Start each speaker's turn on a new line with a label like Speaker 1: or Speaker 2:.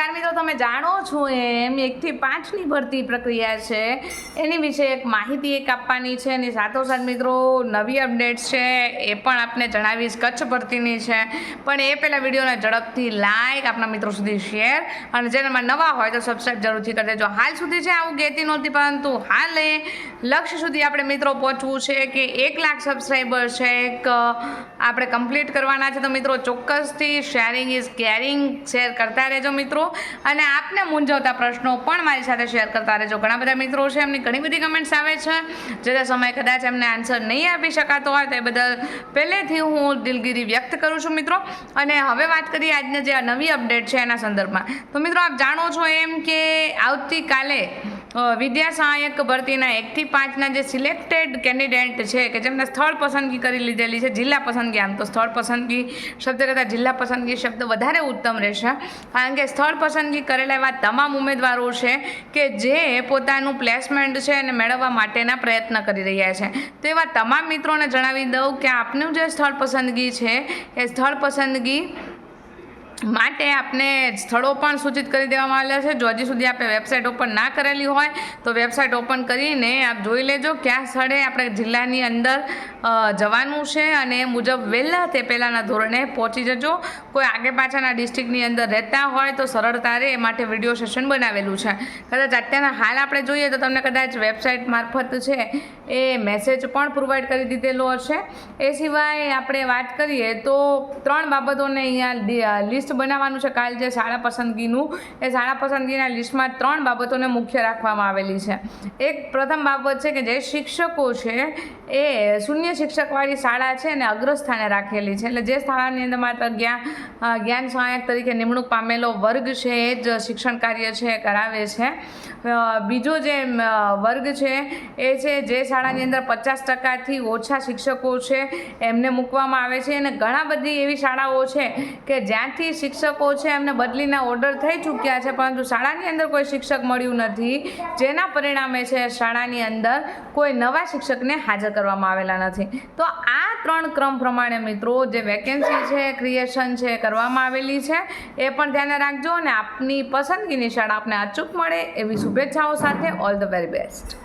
Speaker 1: નમસ્કાર મિત્રો, તમે જાણો છો એમ 1 થી 5ની ભરતી પ્રક્રિયા છે એની વિશે એક માહિતી આપવાની છે એની સાથોસાથ મિત્રો નવી અપડેટ્સ છે એ પણ આપને જણાવીશ કચ્છ ભરતીની છે। પણ એ પહેલાં વિડીયોને ઝડપથી લાઇક આપણા મિત્રો સુધી શેર અને ચેનલમાં નવા હોય તો સબસ્ક્રાઈબ જરૂરથી કરી દેજો। હાલ સુધી છે આવું કહેતી નહોતી, પરંતુ હાલ લક્ષ્ય સુધી આપણે મિત્રો પહોંચવું છે કે 1 લાખ સબસ્ક્રાઈબર છે એક આપણે કમ્પ્લીટ કરવાના છે। તો મિત્રો ચોક્કસથી શેરિંગ ઇઝ કેરિંગ શેર કરતા રહેજો મિત્રો, અને આપને મૂંઝવતા પ્રશ્નો પણ મારી સાથે શેર કરતા રહેજો। ઘણા બધા મિત્રો છે એમની ઘણી બધી કમેન્ટ્સ આવે છે, જે સમય કદાચ એમને આન્સર નહીં આપી શકાતો હોય તો એ બદલ પહેલેથી હું દિલગીરી વ્યક્ત કરું છું મિત્રો। અને હવે વાત કરીએ આજની જે નવી અપડેટ છે એના સંદર્ભમાં। તો મિત્રો આપ જાણો છો એમ કે આવતીકાલે વિદ્યા સહાયક ભરતીના 1 થી 5ના જે સિલેક્ટેડ કેન્ડિડેટ છે કે જેમને સ્થળ પસંદગી કરી લીધેલી છે, જિલ્લા પસંદગી, આમ તો સ્થળ પસંદગી શબ્દ કરતાં જિલ્લા પસંદગી શબ્દ વધારે ઉત્તમ રહેશે, કારણ કે સ્થળ પસંદગી કરેલા એવા તમામ ઉમેદવારો છે કે જે પોતાનું પ્લેસમેન્ટ છે એને મેળવવા માટેના પ્રયત્ન કરી રહ્યા છે। તો એવા તમામ મિત્રોને જણાવી દઉં કે આપનું જે સ્થળ પસંદગી છે એ સ્થળ પસંદગી માટે આપને સ્થળો પણ સૂચિત કરી દેવામાં આવેલા છે। જો હજી સુધી આપણે વેબસાઇટ ઓપન ના કરેલી હોય તો વેબસાઇટ ઓપન કરીને આપ જોઈ લેજો કયા સ્થળે આપણે જિલ્લાની અંદર જવાનું છે, અને એ મુજબ વહેલા તે પહેલાંના ધોરણે પહોંચી જજો। કોઈ આગે પાછળના ડિસ્ટ્રિક્ટની અંદર રહેતા હોય તો સરળતા રહે એ માટે વિડીયો સેશન બનાવેલું છે। કદાચ અત્યારના હાલ આપણે જોઈએ તો તમને કદાચ વેબસાઇટ મારફત છે એ મેસેજ પણ પ્રોવાઈડ કરી દીધેલો હશે। એ સિવાય આપણે વાત કરીએ તો 3 બાબતોને અહીંયા લિસ્ટ બનાવવાનું છે કાલ જે શાળા પસંદગીનું, એ શાળા પસંદગીના લિસ્ટમાં 3 બાબતોને મુખ્ય રાખવામાં આવેલી છે। એક પ્રથમ બાબત છે કે જે શિક્ષકો છે એ શૂન્ય શિક્ષકવાળી શાળા છે અને અગ્રસ્થાને રાખેલી છે, એટલે જે શાળાની અંદર માત્ર જ્ઞાન સહાયક તરીકે નિમણૂક પામેલો વર્ગ છે એ જ શિક્ષણ કાર્ય છે એ કરાવે છે। બીજો જે વર્ગ છે એ છે જે શાળાની અંદર 50%થી ઓછા શિક્ષકો છે એમને મૂકવામાં આવે છે, અને ઘણા બધી એવી શાળાઓ છે કે જ્યાંથી શિક્ષકો છે એમને બદલીના ઓર્ડર થઈ ચૂક્યા છે, પરંતુ શાળાની અંદર કોઈ શિક્ષક મળ્યું નથી, જેના પરિણામે છે શાળાની અંદર કોઈ નવા શિક્ષકને હાજર કરવામાં આવેલા નથી। તો આ 3 ક્રમ પ્રમાણે મિત્રો જે વેકેન્સી છે ક્રિએશન છે કરવામાં આવેલી છે એ પણ ધ્યાને રાખજો, અને આપની પસંદગીની શાળા આપને અચૂક મળે એવી શુભેચ્છાઓ સાથે ઓલ ધ વેરી બેસ્ટ।